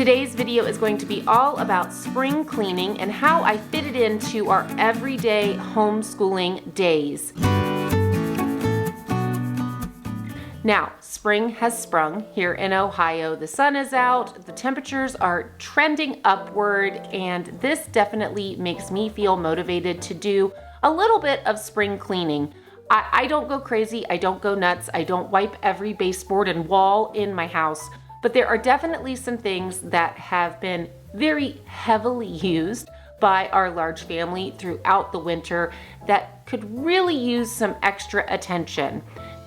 Today's video is going to be all about spring cleaning and how I fit it into our everyday homeschooling days. Now, spring has sprung here in Ohio. The sun is out, the temperatures are trending upward, and this definitely makes me feel motivated to do a little bit of spring cleaning. I don't go crazy, I don't go nuts, I don't wipe every baseboard and wall in my house, but there are definitely some things that have been very heavily used by our large family throughout the winter that could really use some extra attention.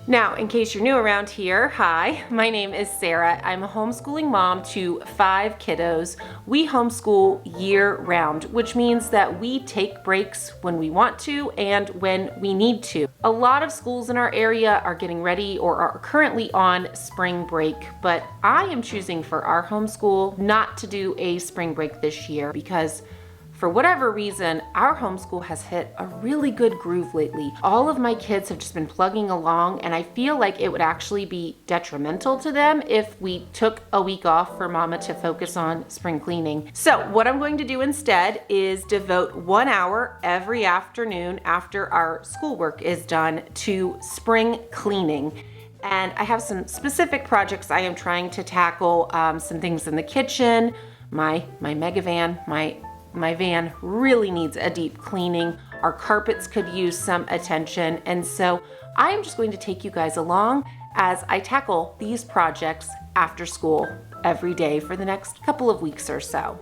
Now, in case you're new around here, hi, my name is Sarah. I'm a homeschooling mom to 5 kiddos. We homeschool year-round, which means that we take breaks when we want to and when we need to. A lot of schools in our area are getting ready or are currently on spring break, but I am choosing for our homeschool not to do a spring break this year because for whatever reason, our homeschool has hit a really good groove lately. All of my kids have just been plugging along, and I feel like it would actually be detrimental to them if we took a week off for mama to focus on spring cleaning. So what I'm going to do instead is devote 1 hour every afternoon after our schoolwork is done to spring cleaning. And I have some specific projects I am trying to tackle, some things in the kitchen, my mega van, my van really needs a deep cleaning. Our carpets could use some attention. And so I am just going to take you guys along as I tackle these projects after school every day for the next couple of weeks or so.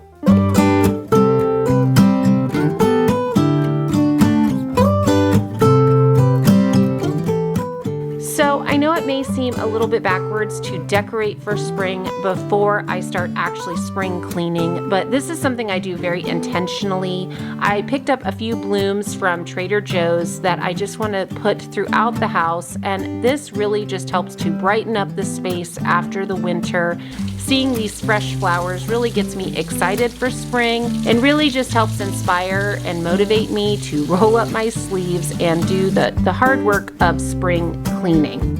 So I know it may seem a little bit backwards to decorate for spring before I start actually spring cleaning, but this is something I do very intentionally. I picked up a few blooms from Trader Joe's that I just want to put throughout the house, and this really just helps to brighten up the space after the winter. Seeing these fresh flowers really gets me excited for spring and really just helps inspire and motivate me to roll up my sleeves and do the hard work of spring cleaning.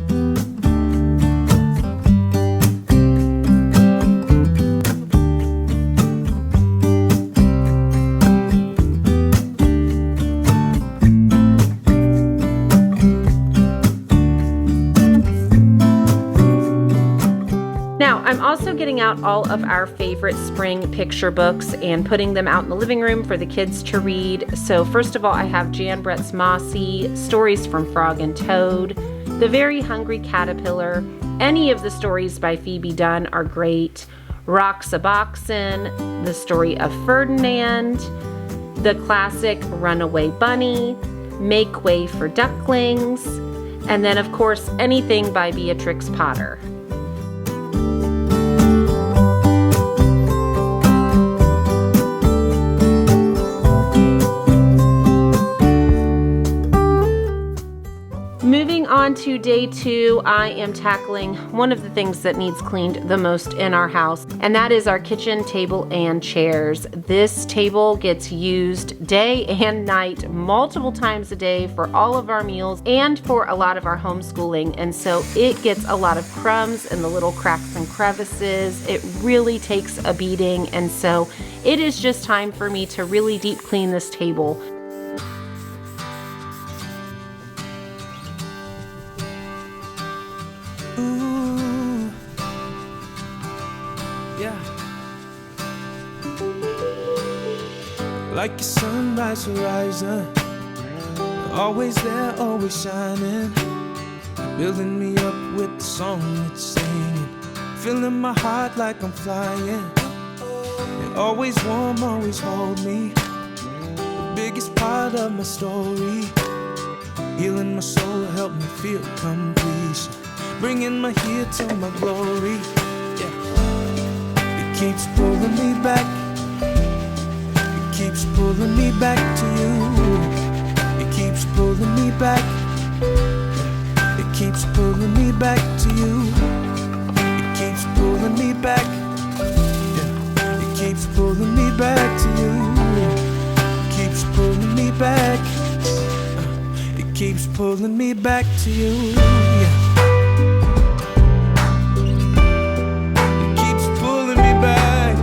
I'm also getting out all of our favorite spring picture books and putting them out in the living room for the kids to read. So first of all, I have Jan Brett's Mossy, Stories from Frog and Toad, The Very Hungry Caterpillar. Any of the stories by Phoebe Dunn are great. Rox-a-Boxen, The Story of Ferdinand, the classic Runaway Bunny, Make Way for Ducklings, and then of course anything by Beatrix Potter. Moving on to day 2, I am tackling one of the things that needs cleaned the most in our house, and that is our kitchen table and chairs. This table gets used day and night, multiple times a day for all of our meals and for a lot of our homeschooling, and so it gets a lot of crumbs and the little cracks and crevices. It really takes a beating, and so it is just time for me to really deep clean this table. Like a sunrise horizon, always there, always shining, building me up with the song it's singing, filling my heart like I'm flying, and always warm, always hold me, the biggest part of my story, healing my soul, help me feel completion, bringing my here to my glory, yeah. It keeps pulling me back, keeps pulling me back to you. It keeps pulling me back. It keeps pulling me back to you. It keeps pulling me back. It keeps pulling me back to you. It keeps pulling me back. It keeps pulling me back to you. It keeps pulling me back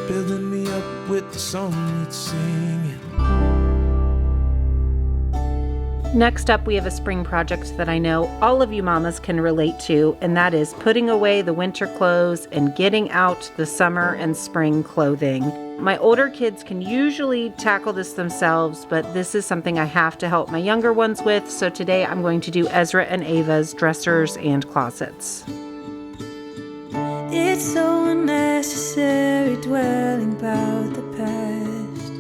building me up with the song it's singing. Next up, we have a spring project that I know all of you mamas can relate to, and that is putting away the winter clothes and getting out the summer and spring clothing. My older kids can usually tackle this themselves, but this is something I have to help my younger ones with, so today I'm going to do Ezra and Ava's dressers and closets. It's so unnecessary dwelling about the past,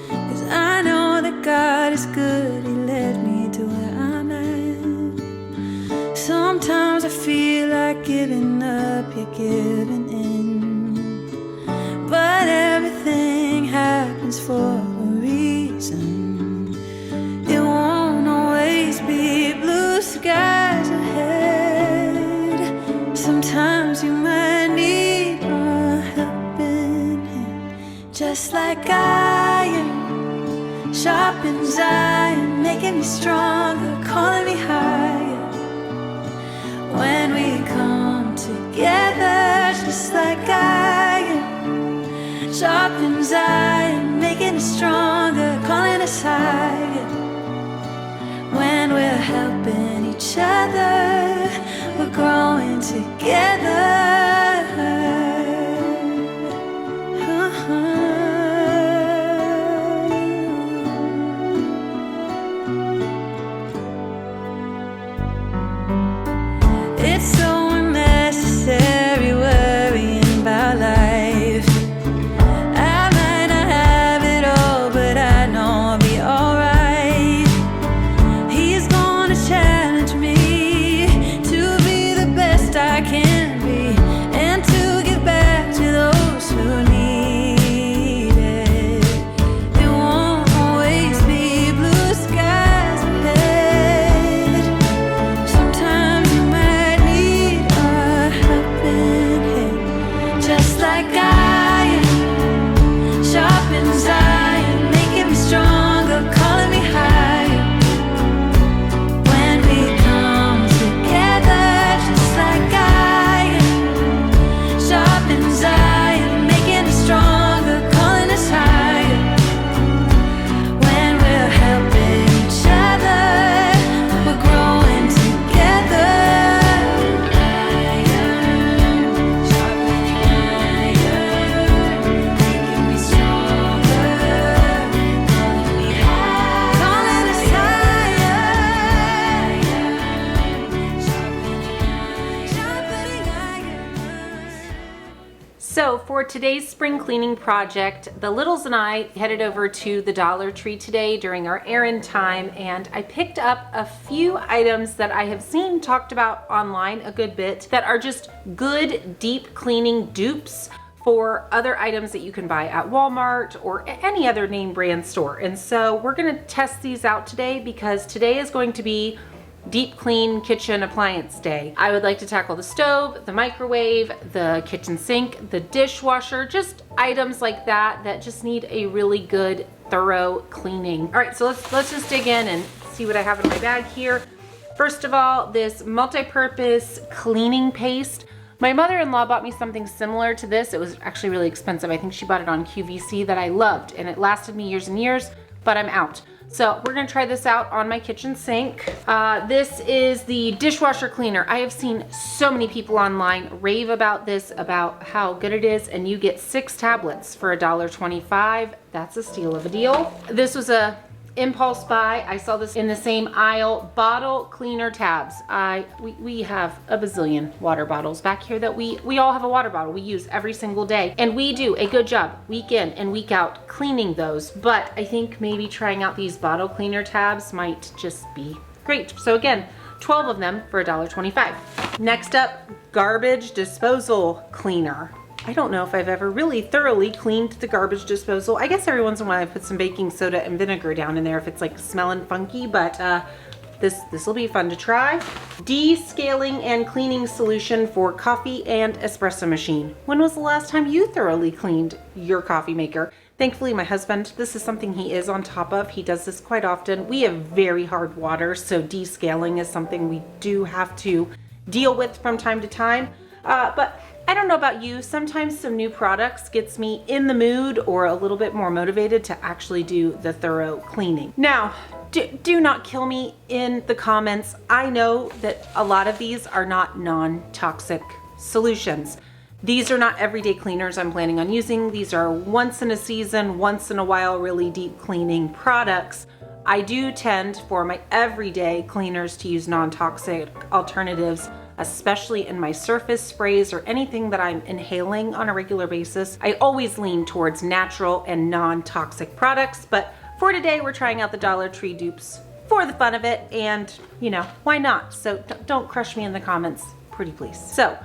'cause I know that God is good, He led me to where I'm at. Sometimes I feel like giving up, you're giving in, but everything happens for a reason. It won't always be blue skies ahead. Sometimes you might need a helping hand, just like I am, sharp as iron, making me stronger, calling me higher. When we come together, just like I am, sharp as iron, making us stronger, calling us higher. When we're helping each other, we're growing together. It's so unnecessary worrying about life. I might not have it all, but I know I'll be alright. He's gonna challenge me to be the best I can be, and to give back to those who need it. It won't always be blue skies ahead. Sometimes you might need a helping hand, just like I am, sharp as iron, making me stronger, calling me higher. When we come together, just like I am, sharp as iron, making us stronger, calling us higher. When we're helping each other, we're growing together. Sharpening iron, making me stronger, calling me higher, calling us higher. Sharpening iron. So for today's spring cleaning project, the littles and I headed over to the Dollar Tree today during our errand time, and I picked up a few items that I have seen talked about online a good bit that are just good deep cleaning dupes for other items that you can buy at Walmart or any other name brand store. And so we're gonna test these out today because today is going to be deep clean kitchen appliance day. I would like to tackle the stove, the microwave, the kitchen sink, the dishwasher, just items like that that just need a really good thorough cleaning. All right, so let's just dig in and see what I have in my bag here. First of all, this multi-purpose cleaning paste. My mother-in-law bought me something similar to this. It was actually really expensive. I think she bought it on QVC that I loved, and it lasted me years and years, but I'm out. So we're gonna try this out on my kitchen sink. This is the dishwasher cleaner. I have seen so many people online rave about this, about how good it is, and you get 6 tablets for $1.25. That's a steal of a deal. This was a impulse buy. I saw this in the same aisle. Bottle cleaner tabs. We have a bazillion water bottles back here that we all have a water bottle we use every single day, and we do a good job week in and week out cleaning those. But I think maybe trying out these bottle cleaner tabs might just be great. So again, 12 of them for $1.25. Next up, garbage disposal cleaner. I don't know if I've ever really thoroughly cleaned the garbage disposal. I guess every once in a while I put some baking soda and vinegar down in there if it's like smelling funky, but this will be fun to try. Descaling and cleaning solution for coffee and espresso machine. When was the last time you thoroughly cleaned your coffee maker? Thankfully, my husband, this is something he is on top of. He does this quite often. We have very hard water, so descaling is something we do have to deal with from time to time. But I don't know about you, sometimes some new products gets me in the mood or a little bit more motivated to actually do the thorough cleaning. Now, do not kill me in the comments. I know that a lot of these are not non-toxic solutions. These are not everyday cleaners I'm planning on using. These are once in a season, once in a while, really deep cleaning products. I do tend for my everyday cleaners to use non-toxic alternatives, especially in my surface sprays or anything that I'm inhaling on a regular basis. I always lean towards natural and non-toxic products, but for today, we're trying out the Dollar Tree dupes for the fun of it, and you know, why not? So don't crush me in the comments, pretty please. So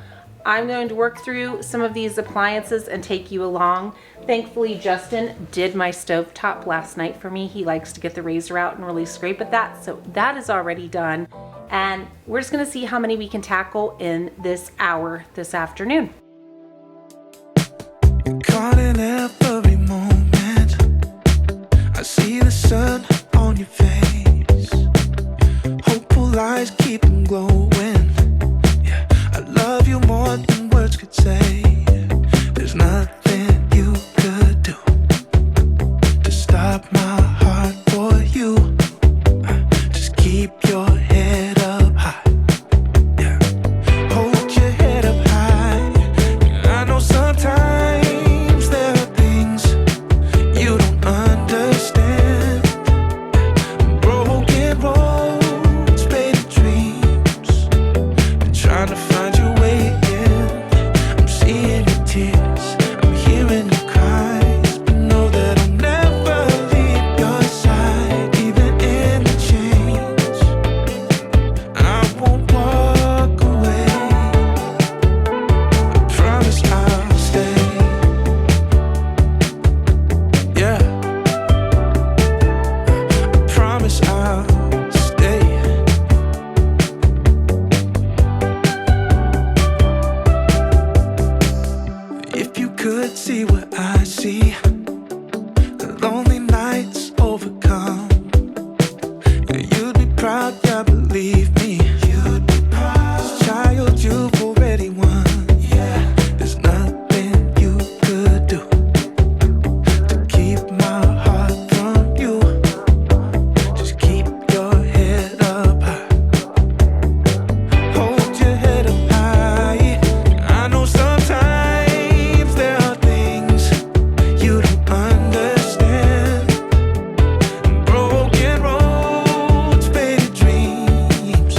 I'm going to work through some of these appliances and take you along. Thankfully, Justin did my stovetop last night for me. He likes to get the razor out and really scrape at that, so that is already done. And we're just gonna see how many we can tackle in this hour this afternoon. Caught in every moment. I see the sun on your face. Hopeful eyes keep them glowing. Yeah, I love you more than words could say. There's nothing you could do to stop my heart for you. Just keep your head up high. Yeah, hold your head up high. I know sometimes there are things you don't understand. Broken roads, faded dreams. Been trying to find your way in. I'm seeing your tears, I'm hearing your cries, but know that I'll never leave your side, even in the change. I won't walk away. I promise I'll stay. Yeah, I promise I'll stay. If you could see what I see, the lonely nights overcome, you'd be proud, yeah, believe me. You'd be proud. Child, you've already won. Yeah, there's nothing you could do to keep my heart from you. Just keep your head up high. Hold your head up high. I know sometimes there are things you don't understand. Broken roads, faded dreams.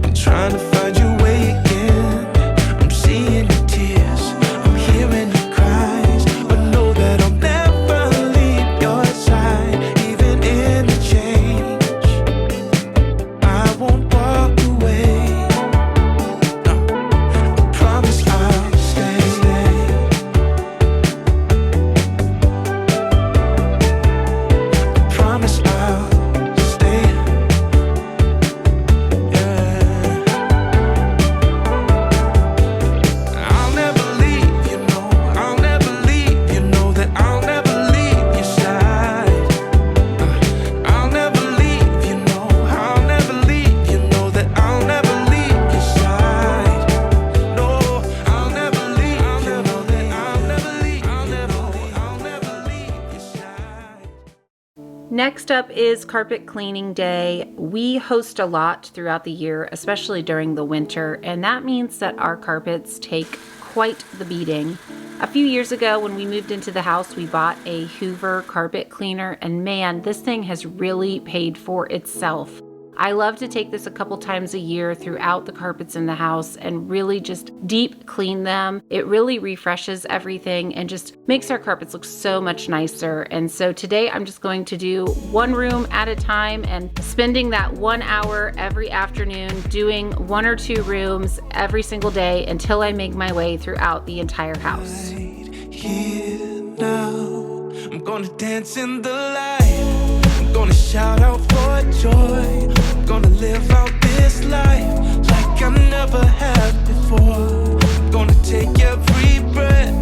Been trying to find your way in. I'm seeing your tears, I'm hearing your cries, but know that I'll never leave your side, even in the change. I won't walk away. No, I promise I'll stay. I promise I'll stay. Yeah, I'll never leave, you know. I'll never leave, you know that I'll never leave your side. I'll never leave, you know. I'll never leave, you know that I'll never leave your side. No, I'll never leave, you know that I'll never leave, I'll never leave your side. Next up is carpet cleaning day. We host a lot throughout the year, especially during the winter, and that means that our carpets take quite the beating. A few years ago when we moved into the house, we bought a Hoover carpet cleaner, and man, this thing has really paid for itself. I love to take this a couple times a year throughout the carpets in the house and really just deep clean them. It really refreshes everything and just makes our carpets look so much nicer. And so today I'm just going to do one room at a time and spending that 1 hour every afternoon doing 1 or 2 rooms every single day until I make my way throughout the entire house. Right here now, I'm gonna dance in the light. I'm gonna shout out for joy. I'm gonna live out this life like I never have before. I'm gonna take every breath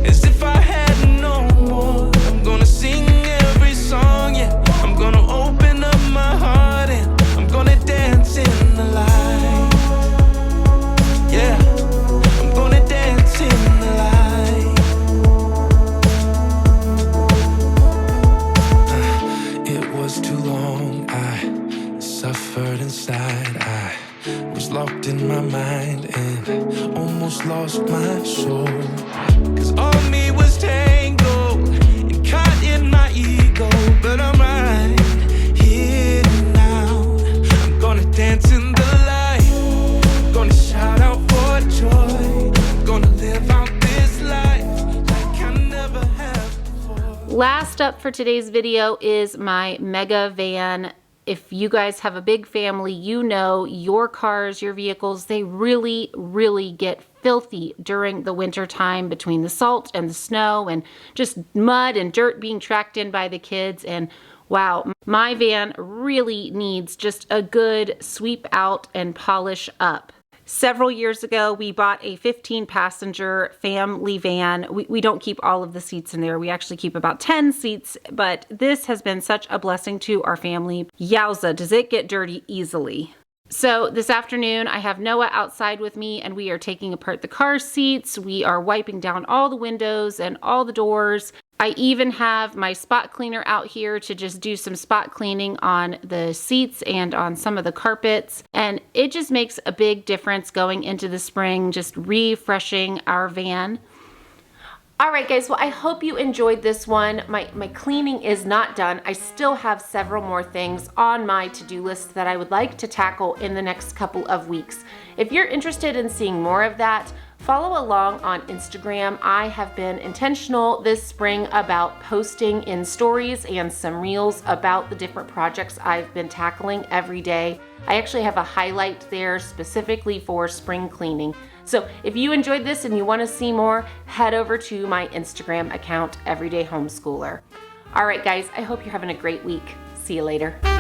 as if I had no more. I'm gonna sing every song, yeah. I'm gonna open up my heart and I'm gonna dance in the light. Yeah, I'm gonna dance Last up for today's video is my mega van. If you guys have a big family, you know your cars, your vehicles, they really, really get filthy during the winter time between the salt and the snow and just mud and dirt being tracked in by the kids. And wow, my van really needs just a good sweep out and polish up. Several years ago, we bought a 15-passenger family van. We don't keep all of the seats in there. We actually keep about 10 seats, but this has been such a blessing to our family. Yowza, does it get dirty easily. So this afternoon, I have Noah outside with me, and we are taking apart the car seats. We are wiping down all the windows and all the doors. I even have my spot cleaner out here to just do some spot cleaning on the seats and on some of the carpets. And it just makes a big difference going into the spring, just refreshing our van. All right, guys, well, I hope you enjoyed this one. My cleaning is not done. I still have several more things on my to-do list that I would like to tackle in the next couple of weeks. If you're interested in seeing more of that, follow along on Instagram. I have been intentional this spring about posting in stories and some reels about the different projects I've been tackling every day. I actually have a highlight there specifically for spring cleaning. So if you enjoyed this and you want to see more, head over to my Instagram account, Everyday Homeschooler. All right, guys, I hope you're having a great week. See you later.